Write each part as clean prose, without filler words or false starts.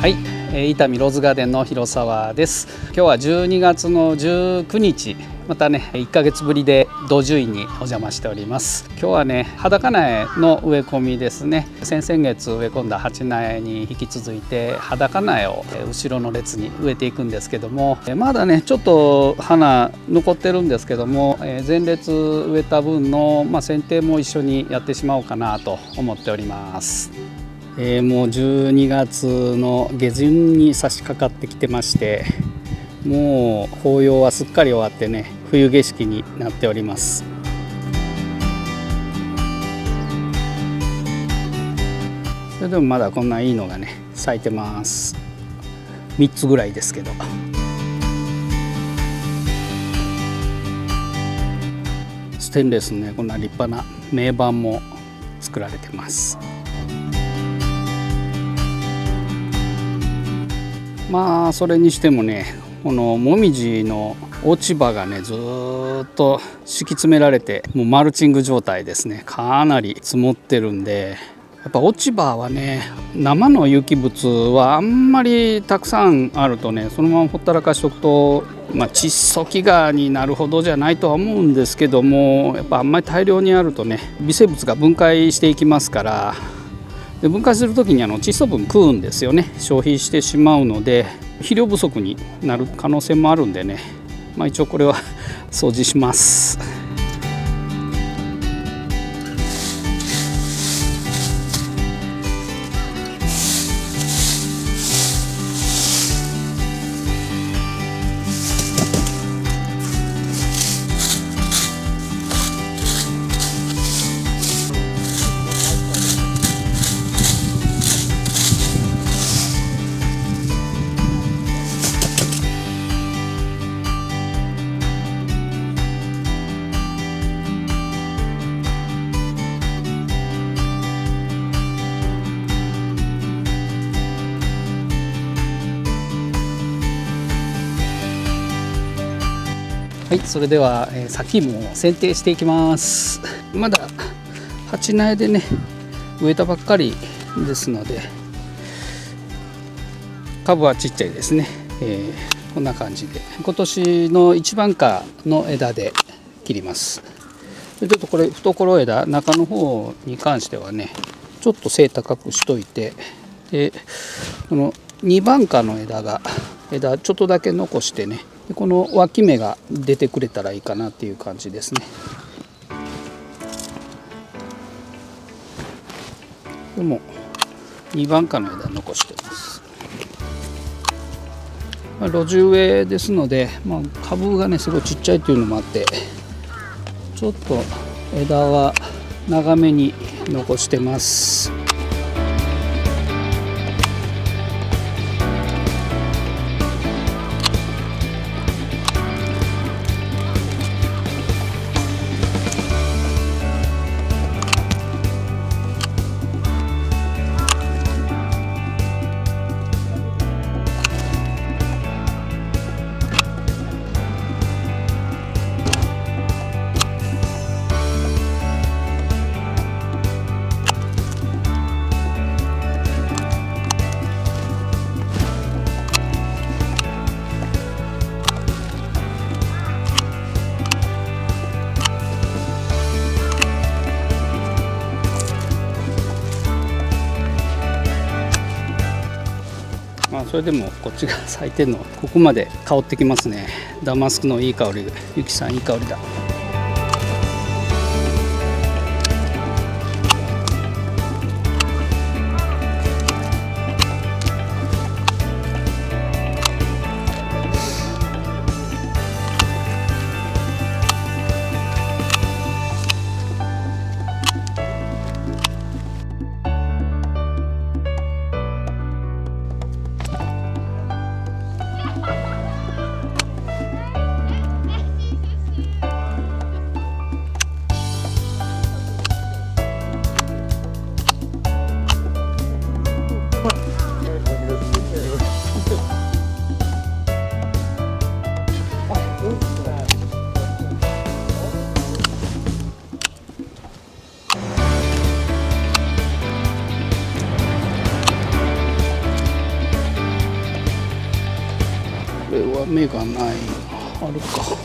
はい、伊丹ローズガーデンの広沢です。今日は12月の19日、またね1ヶ月ぶりで道樹院にお邪魔しております。今日はね裸苗の植え込みですね。先々月植え込んだ鉢苗に引き続いて裸苗を後ろの列に植えていくんですけども、まだねちょっと花残ってるんですけども、前列植えた分の剪定も一緒にやってしまおうかなと思っております。もう12月の下旬に差し掛かってきてまして、もう紅葉はすっかり終わってね冬景色になっております。それでもまだこんないいのがね咲いてます。3つぐらいですけど、ステンレスのねこんな立派な銘板も作られてます。それにしてもねこのもみじの落ち葉がねずっと敷き詰められて、もうマルチング状態ですね。かなり積もってるんで、やっぱ落ち葉はね生の有機物はあんまりたくさんあるとねそのままほったらかしておくと、窒素飢餓になるほどじゃないとは思うんですけども、やっぱあんまり大量にあるとね微生物が分解していきますから、で分解する時に窒素分食うんですよね。消費してしまうので肥料不足になる可能性もあるんでね、一応これは掃除します。はい、それではサキイモを剪定していきます。まだ鉢苗でね植えたばっかりですので株はちっちゃいですね。こんな感じで今年の一番花の枝で切ります。ちょっとこれ懐枝中の方に関してはねちょっと背高くしといて、でこの2番花の枝ちょっとだけ残してね、この脇芽が出てくれたらいいかなっていう感じですね。でも2番花の枝残してます。路地植えですので、株がねすごいちっちゃいというのもあってちょっと枝は長めに残してます。それでもこっちが咲いてるのここまで香ってきますね。ダマスクのいい香り、ゆきさんいい香りだ。芽がない。あるか。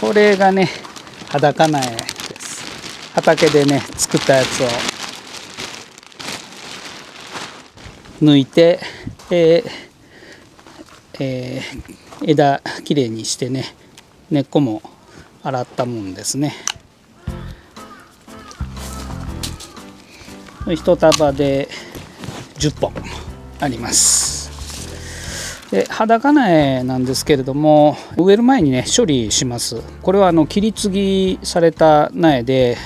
これがね裸苗です。畑でね作ったやつを抜いて、枝きれいにしてね、根っこも洗ったもんですね。一束で10本あります。で裸苗なんですけれども、植える前にね処理します。これは切り継ぎされた苗で、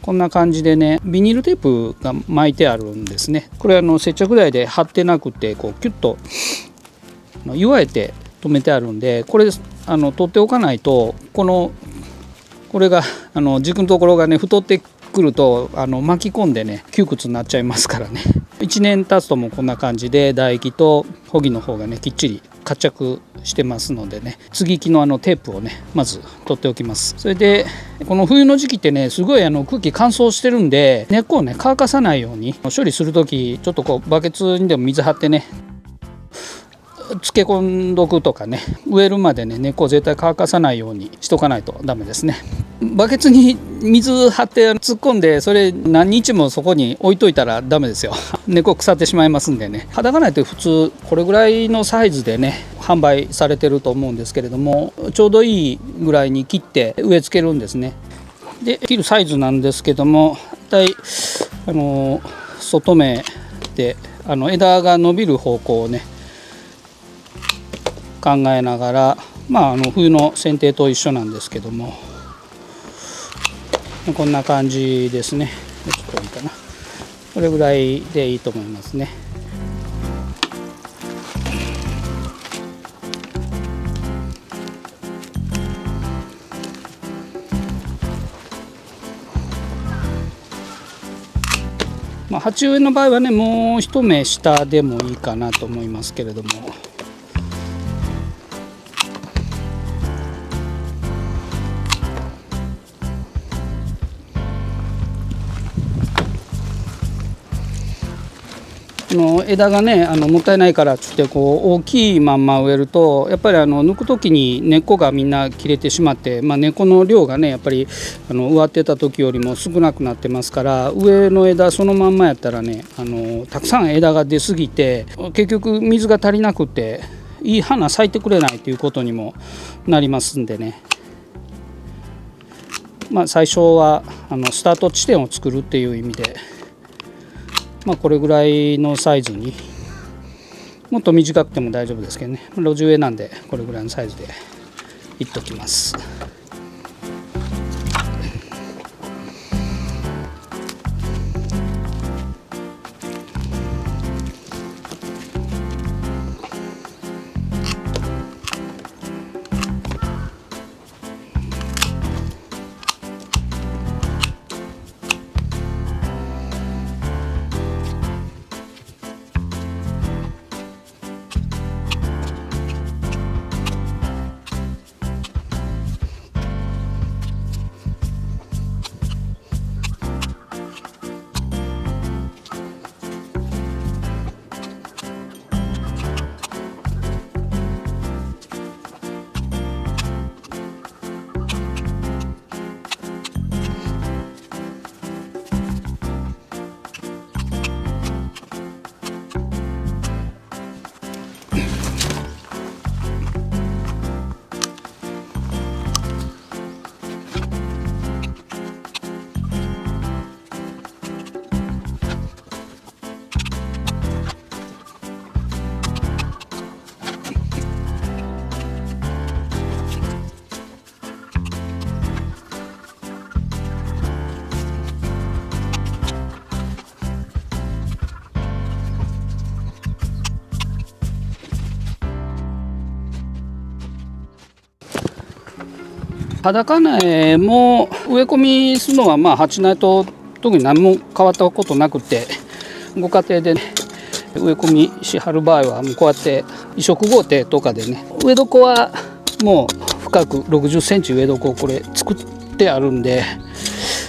こんな感じでねビニールテープが巻いてあるんですね。これは接着剤で貼ってなくてこうキュッと結えて留めてあるんで、これ取っておかないとこれが軸のところがね太ってくると巻き込んでね窮屈になっちゃいますからね。1年経つともこんな感じで唾液と穂木の方がねきっちり活着してますのでね、接ぎ木のテープをねまず取っておきます。それでこの冬の時期ってねすごい空気乾燥してるんで、根っこをね乾かさないように処理する時ちょっとこうバケツにでも水張ってね漬け込んどくとかね、植えるまでね根っこを絶対乾かさないようにしとかないとダメですね。バケツに水張って突っ込んでそれ何日もそこに置いといたらダメですよ。根っこ腐ってしまいますんでね。裸苗って普通これぐらいのサイズでね販売されてると思うんですけれども、ちょうどいいぐらいに切って植え付けるんですね。で切るサイズなんですけども、だい外芽で枝が伸びる方向をね考えながら、冬の剪定と一緒なんですけども、こんな感じですね。ちょっといいかな、これぐらいでいいと思いますね。鉢植えの場合はねもう一目下でもいいかなと思いますけれども、枝がねもったいないからっつってこう大きいまんま植えると、やっぱり抜く時に根っこがみんな切れてしまって、根っこの量がねやっぱり植わってた時よりも少なくなってますから、上の枝そのまんまやったらねたくさん枝が出過ぎて結局水が足りなくていい花咲いてくれないということにもなりますんでね、最初はスタート地点を作るっていう意味で、これぐらいのサイズに、もっと短くても大丈夫ですけどね、路地植えなんでこれぐらいのサイズでいっときます。裸苗も植え込みするのは鉢苗と特に何も変わったことなくて、ご家庭でね植え込みしはる場合はもうこうやって移植工程とかでね、植え床はもう深く60センチ植え床をこれ作ってあるんで、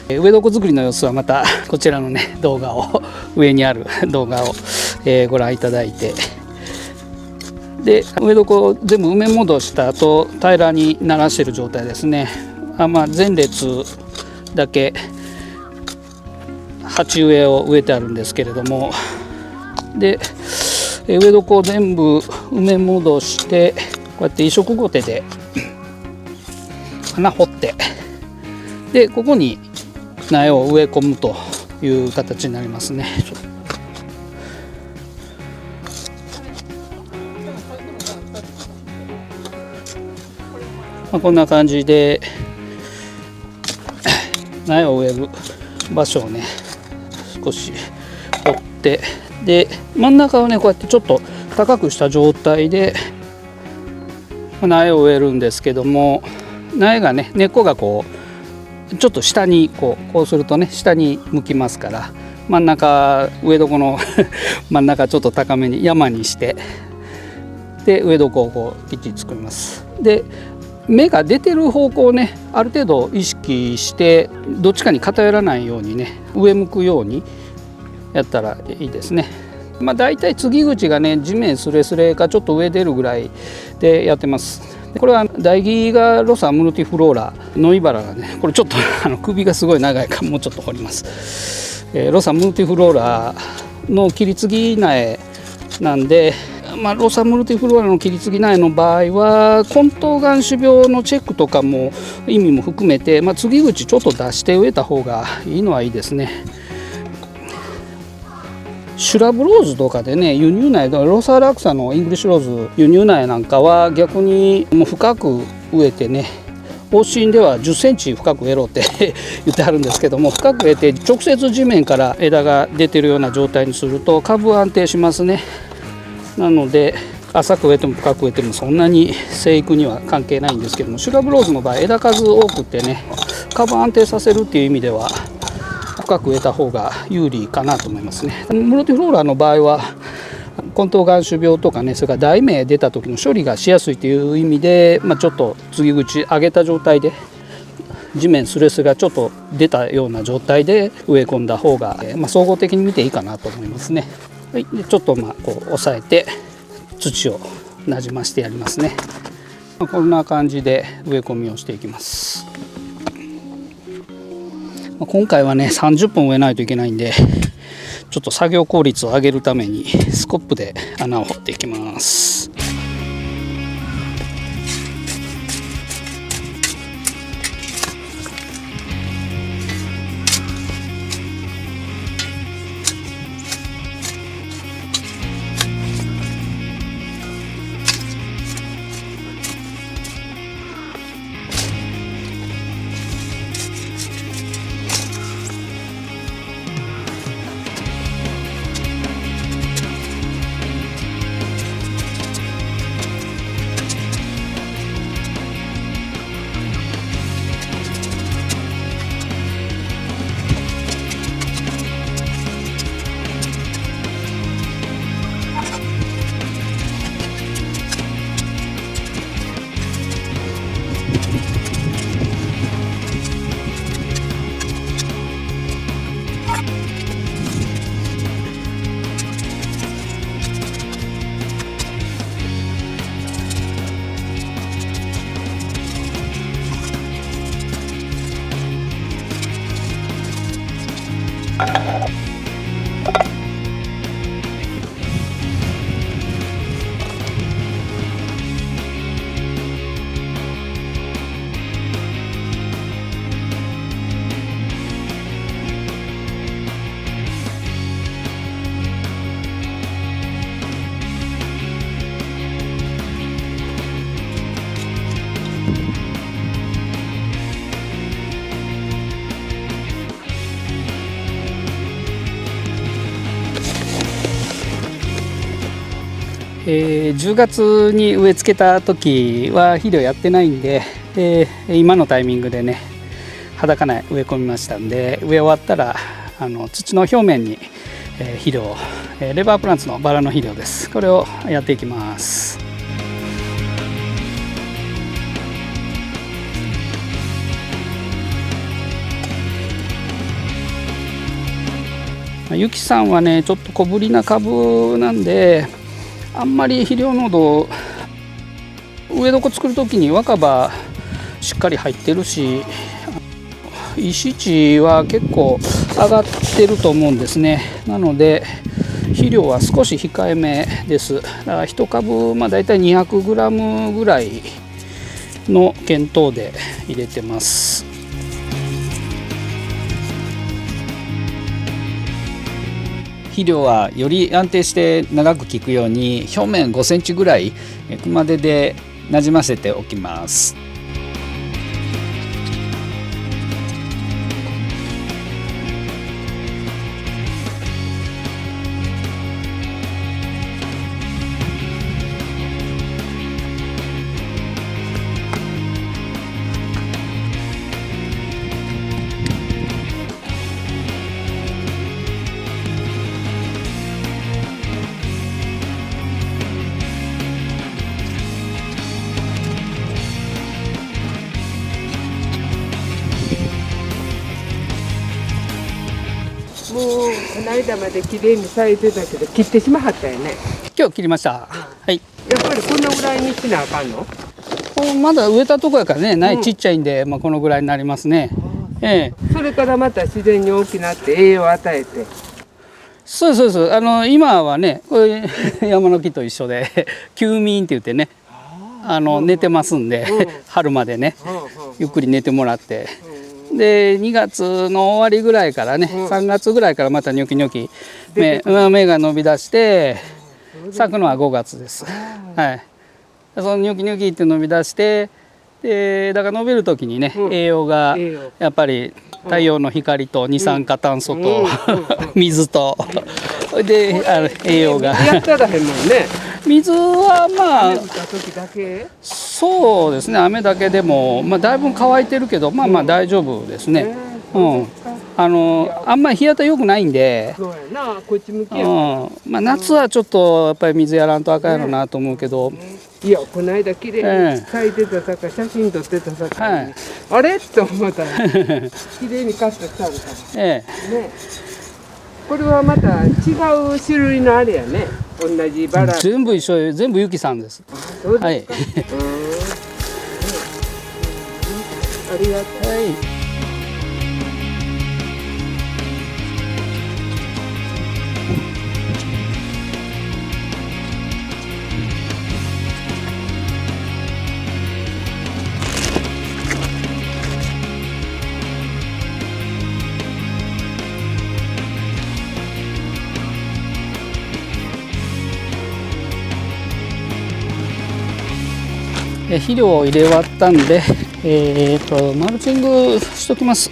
植え床作りの様子はまたこちらのね動画を上にある動画をご覧いただいて、で植え床を全部埋め戻した後平らにならしている状態ですね。前列だけ鉢植えを植えてあるんですけれども、で植え床を全部埋め戻してこうやって移植ゴテで穴掘って、でここに苗を植え込むという形になりますね。こんな感じで苗を植える場所をね少し掘って、で真ん中をねこうやってちょっと高くした状態で苗を植えるんですけども、苗がね根っこがこうちょっと下にこうするとね下に向きますから、真ん中植え床の真ん中ちょっと高めに山にして、で植え床をこうきっちり作ります。で芽が出てる方向をねある程度意識してどっちかに偏らないようにね上向くようにやったらいいですね。だいたい継ぎ口がね地面スレスレかちょっと上出るぐらいでやってます。これは台木がロサムルティフローラノイバラがね、これちょっと首がすごい長いからもうちょっと掘ります。ロサムルティフローラの切り継ぎ苗なんで、ロサムルティフローラの切り継ぎ苗の場合は根頭眼種病のチェックとかも意味も含めて、継ぎ口ちょっと出して植えた方がいいのはいいですね。シュラブローズとかでね輸入苗、ロサラクサのイングリッシュローズ輸入苗なんかは逆にもう深く植えてね、方針では10センチ深く植えろって言ってあるんですけども、深く植えて直接地面から枝が出てるような状態にすると株は安定しますね。なので浅く植えても深く植えてもそんなに生育には関係ないんですけども、シュラブローズの場合枝数多くてね株安定させるっていう意味では深く植えた方が有利かなと思いますね。ムルティフローラの場合は根頭眼種病とかね、それから台芽出た時の処理がしやすいという意味で、ちょっと継ぎ口上げた状態で地面スレスがちょっと出たような状態で植え込んだ方が、総合的に見ていいかなと思いますね。はい、でちょっとこう押さえて土をなじましてやりますね。こんな感じで植え込みをしていきます。今回はね30分植えないといけないんで、ちょっと作業効率を上げるためにスコップで穴を掘っていきます。10月に植え付けた時は肥料やってないんで、今のタイミングでね裸苗植え込みましたんで、植え終わったら土の表面に、肥料、レバープランツのバラの肥料です。これをやっていきます。ゆきさんはねちょっと小ぶりな株なんで、あんまり肥料濃度植え床作る時に若葉しっかり入ってるし、石地は結構上がってると思うんですね。なので肥料は少し控えめです。だから1株だいたい 200g ぐらいの検討で入れてます。肥料はより安定して長く効くように表面5センチぐらい熊手でなじませておきます。もうこの間まで綺麗に咲いてたけど切ってしまはったよね。今日切りました。はい。やっぱりこんなぐらいにしなあかんの？まだ植えたとこやからね、苗ちっちゃいんで、このぐらいになりますね。それからまた自然に大きなって栄養を与えて。そうですそうです。今はねこれ山の木と一緒で休眠って言ってね、寝てますんで、春までねゆっくり寝てもらって。で2月の終わりぐらいからね、3月ぐらいからまたニョキニョキ芽が伸び出して咲くのは5月です。はい。そのニョキニョキって伸び出して、でだから伸びる時にね、栄養がやっぱり太陽の光と二酸化炭素と水とで栄養がやったらへんもんね。水は雨降った時だけ？そうですね、雨だけでもだいぶ乾いてるけど大丈夫ですね。あんまり日当たり良くないんで、そうやな、こっち向きや。夏はちょっとやっぱり水やらんとあかんやろなと思うけど、いやこの間綺麗に咲いてたさか写真撮ってたさか、あれって思ったら綺麗にカットしたんだから。ね、これはまた違う種類のあれやね。同じバラ。全部一緒、全部ゆきさんです。はい。ありがとう。はい。肥料を入れ終わったんで、マルチングしときます。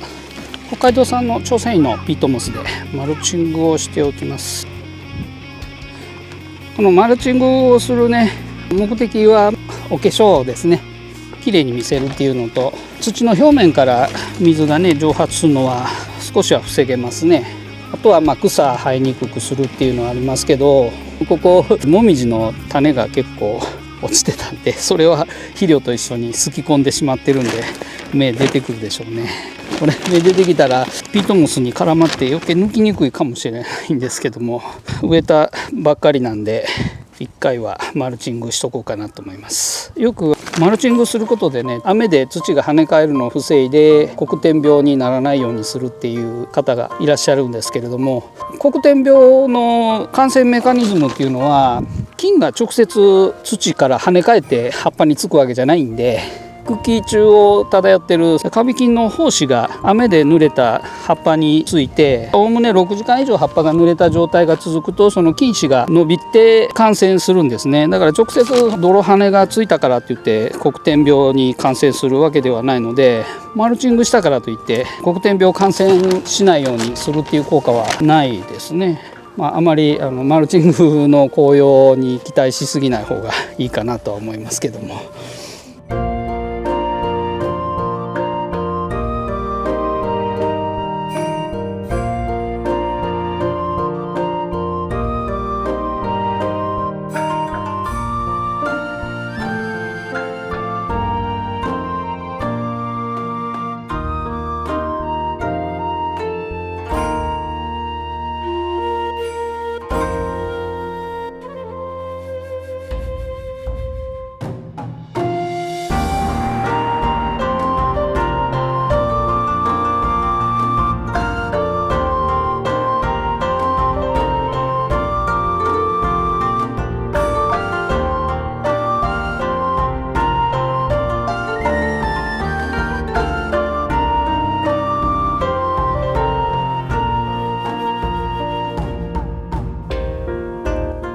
北海道産の超繊維のピートモスでマルチングをしておきます。このマルチングをするね目的はお化粧ですね。綺麗に見せるっていうのと、土の表面から水がね蒸発するのは少しは防げますね。あとは草生えにくくするっていうのはありますけど、ここもみじの種が結構落ちてたんで、それは肥料と一緒にすき込んでしまってるんで芽出てくるでしょうね。これ芽出てきたらピートモスに絡まって余計抜きにくいかもしれないんですけども、植えたばっかりなんで1回はマルチングしとこうかなと思います。よくマルチングすることでね、雨で土が跳ね返るのを防いで黒点病にならないようにするっていう方がいらっしゃるんですけれども、黒点病の感染メカニズムっていうのは菌が直接土から跳ね返って葉っぱにつくわけじゃないんで、茎中を漂ってるカビ菌の胞子が雨で濡れた葉っぱについて、おおむね6時間以上葉っぱが濡れた状態が続くと、その菌糸が伸びて感染するんですね。だから直接泥跳ねがついたからって言って黒点病に感染するわけではないので、マルチングしたからといって黒点病感染しないようにするっていう効果はないですね。あまりマルチングの紅葉に期待しすぎない方がいいかなとは思いますけども。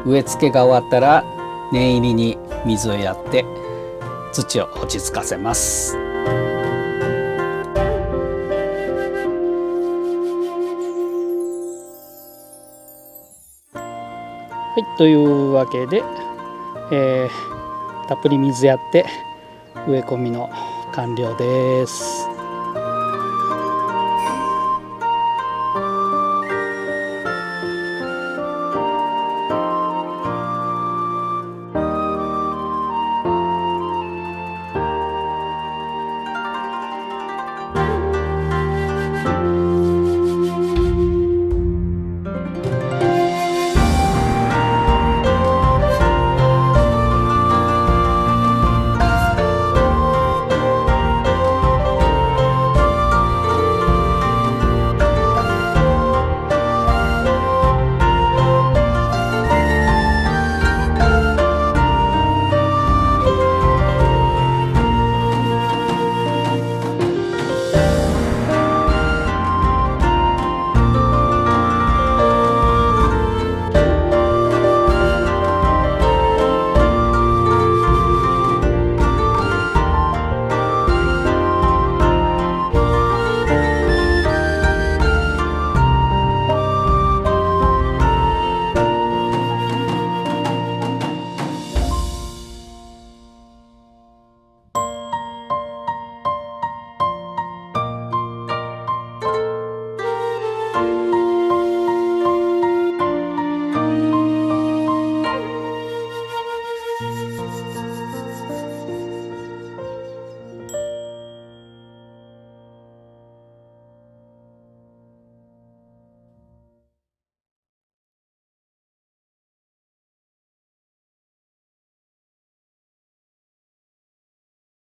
植え付けが終わったら念入りに水をやって土を落ち着かせます。はい、というわけで、たっぷり水やって植え込みの完了です。